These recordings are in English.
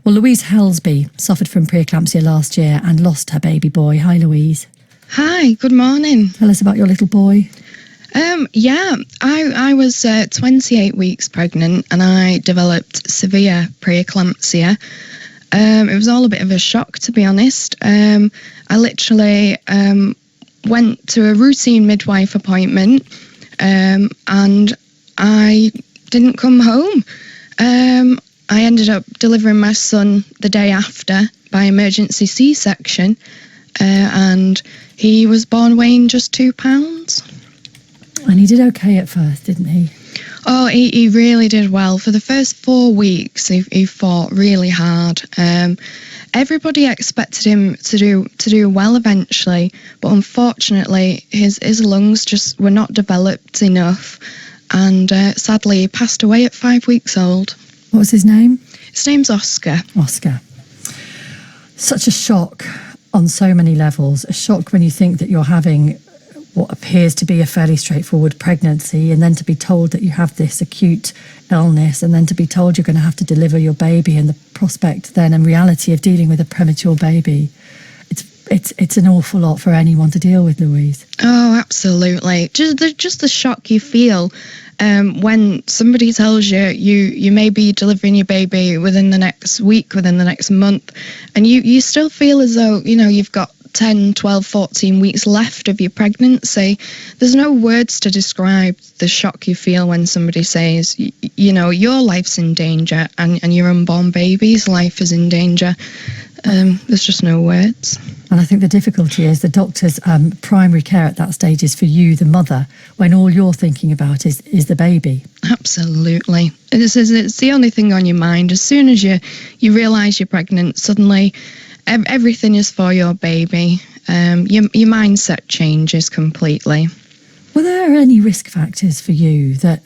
Well, Louise Helsby suffered from preeclampsia last year and lost her baby boy. Hi, Louise. Hi, good morning. Tell us about your little boy. I was 28 weeks pregnant and I developed severe preeclampsia. It was all a bit of a shock, to be honest. I literally went to a routine midwife appointment and I didn't come home. I ended up delivering my son the day after by emergency C-section, and he was born weighing just 2 pounds. And he did okay at first, didn't he? Oh, he really did well. For the first 4 weeks, he fought really hard. Everybody expected him to do well eventually, but unfortunately, his lungs just were not developed enough, and sadly, he passed away at 5 weeks old. What was his name? His name's Oscar. Oscar. Such a shock on so many levels. A shock when you think that you're having what appears to be a fairly straightforward pregnancy, and then to be told that you have this acute illness, and then to be told you're going to have to deliver your baby, and the prospect then and reality of dealing with a premature baby. It's an awful lot for anyone to deal with, Louise. Oh, absolutely. Just the shock you feel when somebody tells you may be delivering your baby within the next week, within the next month, and you still feel as though, you've got 10, 12, 14 weeks left of your pregnancy. There's no words to describe the shock you feel when somebody says, your life's in danger and your unborn baby's life is in danger. There's just no words. And I think the difficulty is the doctor's primary care at that stage is for you, the mother, when all you're thinking about is the baby. Absolutely. It's the only thing on your mind. As soon as you realise you're pregnant, suddenly everything is for your baby. Your mindset changes completely. Were there any risk factors for you that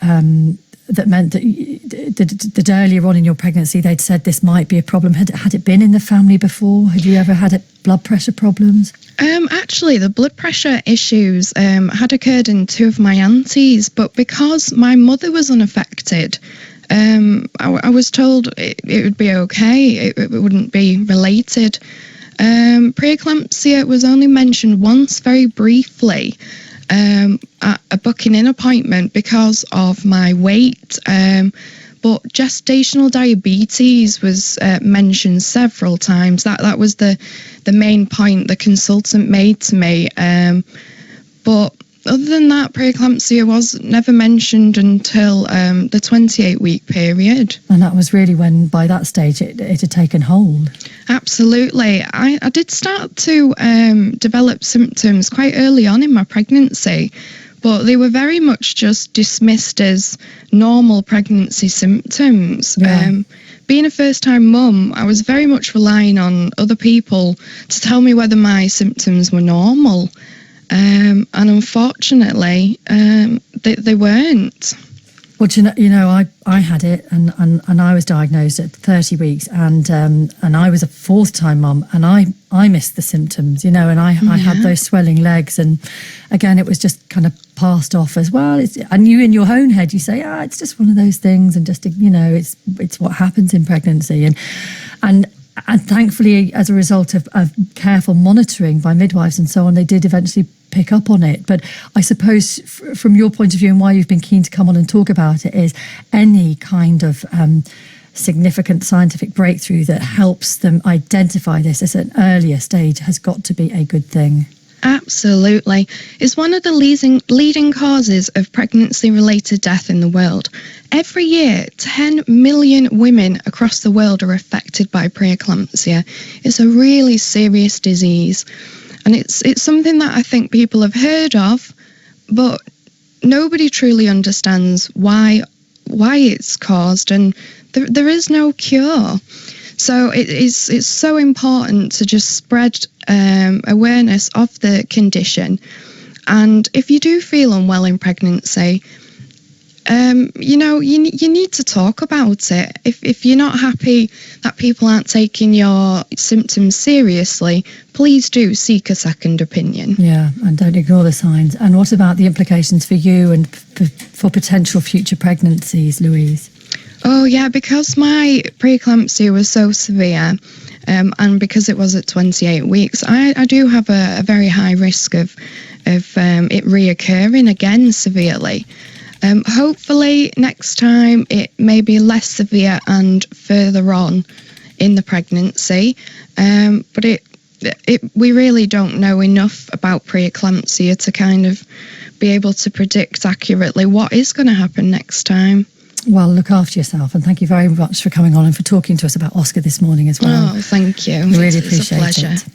meant that earlier on in your pregnancy they'd said this might be a problem? Had it been in the family before? Had you ever had blood pressure problems? Actually, the blood pressure issues had occurred in 2 of my aunties, but because my mother was unaffected, I was told it would be okay, it wouldn't be related. Preeclampsia was only mentioned once, very briefly, at a booking-in appointment because of my weight, but gestational diabetes was mentioned several times. That was the main point the consultant made to me, but other than that, preeclampsia was never mentioned until the 28-week period. And that was really when, by that stage, it had taken hold. Absolutely. I did start to develop symptoms quite early on in my pregnancy, but they were very much just dismissed as normal pregnancy symptoms. Yeah. Being a first-time mum, I was very much relying on other people to tell me whether my symptoms were normal. And unfortunately, they weren't. Well, I had it, and I was diagnosed at 30 weeks, and I was a fourth-time mum, and I missed the symptoms, and I had those swelling legs, and again, it was just kind of passed off as well. And you, in your own head, you say, it's just one of those things, and just it's what happens in pregnancy, and thankfully, as a result of careful monitoring by midwives and so on, they did eventually pick up on it. But I suppose from your point of view and why you've been keen to come on and talk about it is any kind of significant scientific breakthrough that helps them identify this at an earlier stage has got to be a good thing. Absolutely. It's one of the leading causes of pregnancy-related death in the world. Every year, 10 million women across the world are affected by preeclampsia. It's a really serious disease, and it's something that I think people have heard of, but nobody truly understands why it's caused, and there is no cure. So it's so important to just spread awareness of the condition. And if you do feel unwell in pregnancy, you need to talk about it. If you're not happy that people aren't taking your symptoms seriously, please do seek a second opinion. Yeah, and don't ignore the signs. And what about the implications for you and for potential future pregnancies, Louise? Oh, yeah, because my preeclampsia was so severe, and because it was at 28 weeks, I do have a very high risk of it reoccurring again severely. Hopefully next time it may be less severe and further on in the pregnancy, but we really don't know enough about preeclampsia to kind of be able to predict accurately what is going to happen next time. Well, look after yourself, and thank you very much for coming on and for talking to us about Oscar this morning as well. Oh, thank you. We really It's a appreciate pleasure. it.